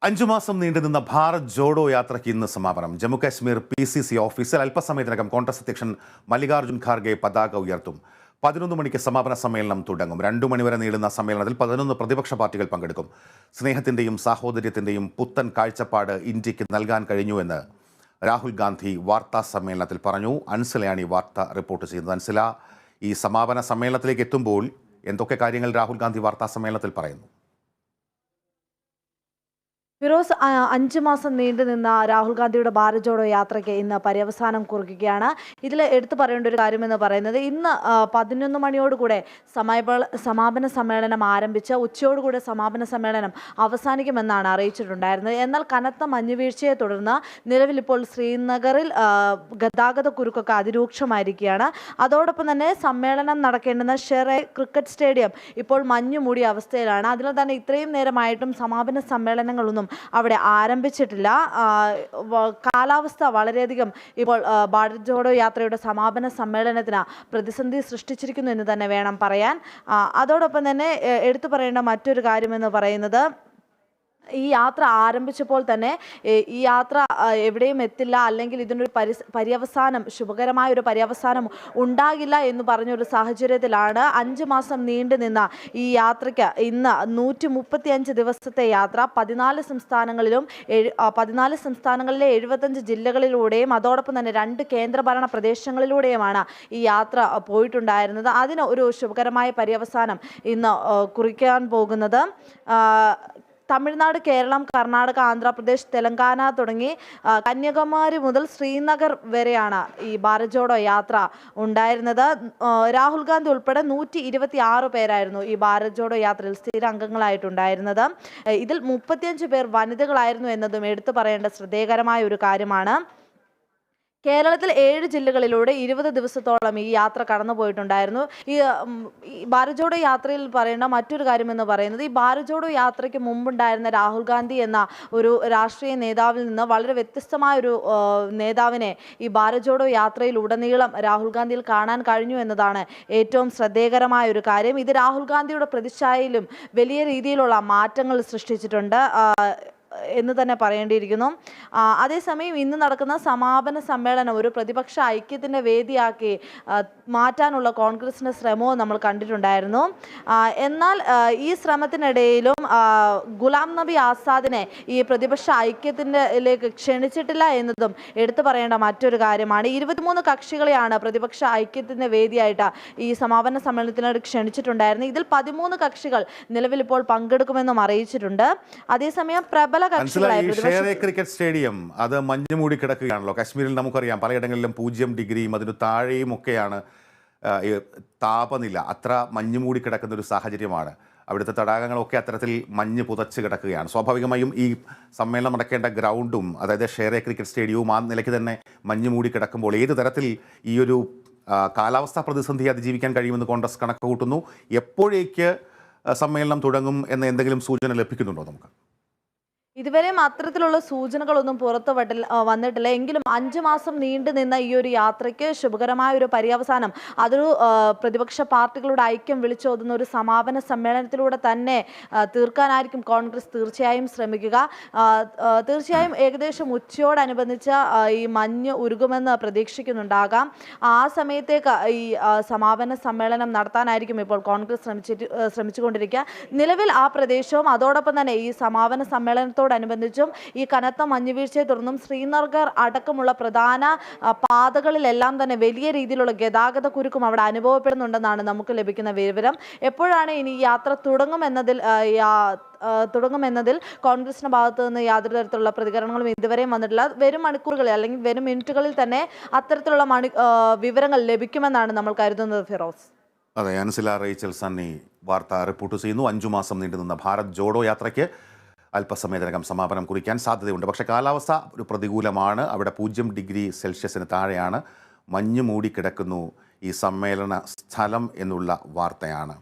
5 മാസം നീണ്ടുനിന്ന ഭാരത് ജോഡോ യാത്രയ്ക്ക് ഇന്ന് സമാപനം. ജമ്മുകാശ്മീർ PCC ഓഫീസിൽ അല്പസമയത്തിനകം കോൺഗ്രസ് അധ്യക്ഷൻ മല്ലികാർജ്ജുൻ ഖാർഗെ പതാക ഉയർത്തും. 11 മണിക്ക് സമാപന സമ്മേളനം തുടങ്ങും. 2 മണിവരെ നീളുന്ന സമ്മേളനത്തിൽ 11 പ്രതിപക്ഷ പാർട്ടികൾ പങ്കെടുക്കും. സ്നേഹത്തിന്റെയും സാഹോദര്യത്തിന്റെയും പുത്തൻ കാഴ്ചപ്പാട് ഇന്ത്യക്ക് നൽകാൻ കഴിഞ്ഞുവെന്ന് രാഹുൽ ഗാന്ധി വാർത്താ സമ്മേളനത്തിൽ പറഞ്ഞു. അൻസിലയാണ് ഈ വാർത്ത റിപ്പോർട്ട് ചെയ്യുന്നത്. അൻസില, ഈ സമാപന സമ്മേളനത്തിലേക്ക് എത്തുമ്പോൾ എന്തൊക്കെ കാര്യങ്ങൾ രാഹുൽ ഗാന്ധി വാർത്താ സമ്മേളനത്തിൽ പറയുന്നു? ഫിറോസ്, 5 മാസം നീണ്ടുനിന്ന രാഹുൽ ഗാന്ധിയുടെ ഭാരത് ജോഡോ യാത്രയ്ക്ക് ഇന്ന് പര്യവസാനം കുറിക്കുകയാണ്. ഇതിൽ എടുത്തു പറയേണ്ട ഒരു കാര്യമെന്ന് പറയുന്നത്, ഇന്ന് 11 മണിയോടുകൂടെ സമാപന സമ്മേളനം ആരംഭിച്ച് ഉച്ചയോടുകൂടെ സമാപന സമ്മേളനം അവസാനിക്കുമെന്നാണ് അറിയിച്ചിട്ടുണ്ടായിരുന്നത്. എന്നാൽ കനത്ത മഞ്ഞുവീഴ്ചയെ തുടർന്ന് നിലവിൽ ഇപ്പോൾ ശ്രീനഗറിൽ ഗതാഗത കുരുക്കൊക്കെ അതിരൂക്ഷമായിരിക്കുകയാണ്. അതോടൊപ്പം തന്നെ സമ്മേളനം നടക്കേണ്ടുന്ന ഷെറേ ക്രിക്കറ്റ് സ്റ്റേഡിയം ഇപ്പോൾ മഞ്ഞു മൂടിയ അവസ്ഥയിലാണ്. അതിനാൽ തന്നെ ഇത്രയും നേരമായിട്ടും സമാപന സമ്മേളനങ്ങളൊന്നും അവിടെ ആരംഭിച്ചിട്ടില്ല. കാലാവസ്ഥ വളരെയധികം ഇപ്പോൾ ഭാരത് ജോഡോ യാത്രയുടെ സമാപന സമ്മേളനത്തിന് പ്രതിസന്ധി സൃഷ്ടിച്ചിരിക്കുന്നു എന്ന് തന്നെ വേണം പറയാൻ. അതോടൊപ്പം തന്നെ എടുത്തു പറയേണ്ട മറ്റൊരു കാര്യമെന്ന് പറയുന്നത്, ഈ യാത്ര ആരംഭിച്ചപ്പോൾ തന്നെ ഈ യാത്ര എവിടെയും എത്തില്ല, അല്ലെങ്കിൽ ഇതിനൊരു പര്യവസാനം, ശുഭകരമായൊരു പര്യവസാനം ഉണ്ടാകില്ല എന്ന് പറഞ്ഞൊരു സാഹചര്യത്തിലാണ് 5 മാസം നീണ്ടു നിന്ന ഈ യാത്രയ്ക്ക് ഇന്ന് 135 ദിവസത്തെ യാത്ര 14 സംസ്ഥാനങ്ങളിലും 14 സംസ്ഥാനങ്ങളിലെ 75 ജില്ലകളിലൂടെയും അതോടൊപ്പം തന്നെ 2 കേന്ദ്രഭരണ പ്രദേശങ്ങളിലൂടെയുമാണ് ഈ യാത്ര പോയിട്ടുണ്ടായിരുന്നത്. അതിന് ഒരു ശുഭകരമായ പര്യവസാനം ഇന്ന് കുറിക്കാൻ പോകുന്നത് തമിഴ്നാട്, കേരളം, കർണാടക, ആന്ധ്രാപ്രദേശ്, തെലങ്കാന തുടങ്ങി കന്യാകുമാരി മുതൽ ശ്രീനഗർ വരെയാണ് ഈ ഭാരത് ജോഡോ യാത്ര ഉണ്ടായിരുന്നത്. രാഹുൽ ഗാന്ധി ഉൾപ്പെടെ 126 പേരായിരുന്നു ഈ ഭാരത് ജോഡോ യാത്രയിൽ സ്ഥിര അംഗങ്ങളായിട്ടുണ്ടായിരുന്നത്. ഇതിൽ 35 പേർ വനിതകളായിരുന്നു എന്നതും എടുത്തു പറയേണ്ട ശ്രദ്ധേയകരമായ ഒരു കാര്യമാണ്. കേരളത്തിൽ 7 ജില്ലകളിലൂടെ 20 ദിവസത്തോളം ഈ യാത്ര കടന്നുപോയിട്ടുണ്ടായിരുന്നു. ഈ ഭാരത് ജോഡോ യാത്രയിൽ പറയേണ്ട മറ്റൊരു കാര്യമെന്ന് പറയുന്നത്, ഈ ഭാരത് ജോഡോ യാത്രയ്ക്ക് മുമ്പുണ്ടായിരുന്ന രാഹുൽ ഗാന്ധി എന്ന ഒരു രാഷ്ട്രീയ നേതാവിൽ നിന്ന് വളരെ വ്യത്യസ്തമായൊരു നേതാവിനെ ഈ ഭാരത് ജോഡോ യാത്രയിൽ ഉടനീളം രാഹുൽ ഗാന്ധിയിൽ കാണാൻ കഴിഞ്ഞു എന്നതാണ് ഏറ്റവും ശ്രദ്ധേയകരമായ ഒരു കാര്യം. ഇത് രാഹുൽ ഗാന്ധിയുടെ പ്രതിച്ഛായയിലും വലിയ രീതിയിലുള്ള മാറ്റങ്ങൾ സൃഷ്ടിച്ചിട്ടുണ്ട് എന്ന് തന്നെ പറയേണ്ടിയിരിക്കുന്നു. അതേസമയം ഇന്ന് നടക്കുന്ന സമാപന സമ്മേളനം ഒരു പ്രതിപക്ഷ ഐക്യത്തിൻ്റെ വേദിയാക്കി മാറ്റാനുള്ള കോൺഗ്രസിൻ്റെ ശ്രമവും നമ്മൾ കണ്ടിട്ടുണ്ടായിരുന്നു. എന്നാൽ ഈ ശ്രമത്തിനിടയിലും ഗുലാം നബി ആസാദിനെ ഈ പ്രതിപക്ഷ ഐക്യത്തിലേക്ക് ക്ഷണിച്ചിട്ടില്ല എന്നതും എടുത്തു പറയേണ്ട മറ്റൊരു കാര്യമാണ്. 23 കക്ഷികളെയാണ് പ്രതിപക്ഷ ഐക്യത്തിൻ്റെ വേദിയായിട്ട് ഈ സമാപന സമ്മേളനത്തിനായിട്ട് ക്ഷണിച്ചിട്ടുണ്ടായിരുന്നു. ഇതിൽ 13 കക്ഷികൾ നിലവിൽ ഇപ്പോൾ പങ്കെടുക്കുമെന്നും അറിയിച്ചിട്ടുണ്ട്. അതേസമയം പ്രബല ക്രിക്കറ്റ് സ്റ്റേഡിയം അത് മഞ്ഞ് മൂടി കിടക്കുകയാണല്ലോ. കാശ്മീരിൽ നമുക്കറിയാം പലയിടങ്ങളിലും 0 ഡിഗ്രിയും അതിന് താഴെയും ഒക്കെയാണ് താപനില. അത്ര മഞ്ഞ് മൂടി കിടക്കുന്ന ഒരു സാഹചര്യമാണ്. അവിടുത്തെ തടാകങ്ങളൊക്കെ അത്തരത്തിൽ മഞ്ഞ് പുതച്ച് കിടക്കുകയാണ്. സ്വാഭാവികമായും ഈ സമ്മേളനം നടക്കേണ്ട ഗ്രൗണ്ടും, അതായത് ഷെറേ ക്രിക്കറ്റ് സ്റ്റേഡിയവും ആ നിലയ്ക്ക് തന്നെ മഞ്ഞ് മൂടി കിടക്കുമ്പോൾ ഏത് തരത്തിൽ ഈ ഒരു കാലാവസ്ഥാ പ്രതിസന്ധി അതിജീവിക്കാൻ കഴിയുമെന്ന് കോൺഗ്രസ് കണക്ക് കൂട്ടുന്നു? എപ്പോഴേക്ക് സമ്മേളനം തുടങ്ങും എന്ന എന്തെങ്കിലും സൂചന ലഭിക്കുന്നുണ്ടോ നമുക്ക്? ഇതുവരെയും അത്തരത്തിലുള്ള സൂചനകളൊന്നും പുറത്തു വന്നിട്ടില്ല. എങ്കിലും 5 മാസം നീണ്ടു നിന്ന ഈ ഒരു യാത്രയ്ക്ക് ശുഭകരമായ ഒരു പര്യവസാനം, അതൊരു പ്രതിപക്ഷ പാർട്ടികളുടെ ഐക്യം വിളിച്ചോതുന്ന ഒരു സമാപന സമ്മേളനത്തിലൂടെ തന്നെ തീർക്കാനായിരിക്കും കോൺഗ്രസ് തീർച്ചയായും ശ്രമിക്കുക. തീർച്ചയായും ഏകദേശം ഉച്ചയോടനുബന്ധിച്ച് ഈ മഞ്ഞ് ഉരുകുമെന്ന് പ്രതീക്ഷിക്കുന്നുണ്ടാകാം. ആ സമയത്തേക്ക് ഈ സമാപന സമ്മേളനം നടത്താനായിരിക്കും ഇപ്പോൾ കോൺഗ്രസ് ശ്രമിച്ചുകൊണ്ടിരിക്കുക. നിലവിൽ ആ പ്രദേശവും അതോടൊപ്പം തന്നെ ഈ സമാപന സമ്മേളനത്തോടനുബന്ധിച്ചും ഈ കനത്ത മഞ്ഞുവീഴ്ചയെ തുടർന്നും ശ്രീനഗർ അടക്കമുള്ള പ്രധാന പാതകളിലെല്ലാം തന്നെ വലിയ രീതിയിലുള്ള ഗതാഗത കുരുക്കും അവിടെ അനുഭവപ്പെടുന്നുണ്ടെന്നാണ് നമുക്ക് ലഭിക്കുന്ന വിവരം. എപ്പോഴാണ് ഇനി യാത്ര തുടങ്ങുമെന്നതിൽ കോൺഗ്രസിന്റെ ഭാഗത്തു നിന്ന് യാതൊരു തരത്തിലുള്ള പ്രതികരണങ്ങളും ഇതുവരെയും വന്നിട്ടില്ല. വരും മണിക്കൂറുകളിൽ അല്ലെങ്കിൽ വരും മിനിറ്റുകളിൽ തന്നെ അത്തരത്തിലുള്ള വിവരങ്ങൾ ലഭിക്കുമെന്നാണ് നമ്മൾ കരുതുന്നത്. ഫിറോസ്. അതെ, അൻസില റേച്ചൽ സണ്ണി വാർത്ത റിപ്പോർട്ട് ചെയ്യുന്നു. 5 മാസം നീണ്ടുനിന്ന ഭാരത് ജോഡോ യാത്രയ്ക്ക് അല്പസമയത്തിനകം സമാപനം കുറിക്കാൻ സാധ്യതയുണ്ട്. പക്ഷേ കാലാവസ്ഥ ഒരു പ്രതികൂലമാണ്. അവിടെ 0 ഡിഗ്രി സെൽഷ്യസിന് താഴെയാണ്. മഞ്ഞ് മൂടിക്കിടക്കുന്നു ഈ സമ്മേളന സ്ഥലം എന്നുള്ള വാർത്തയാണ്.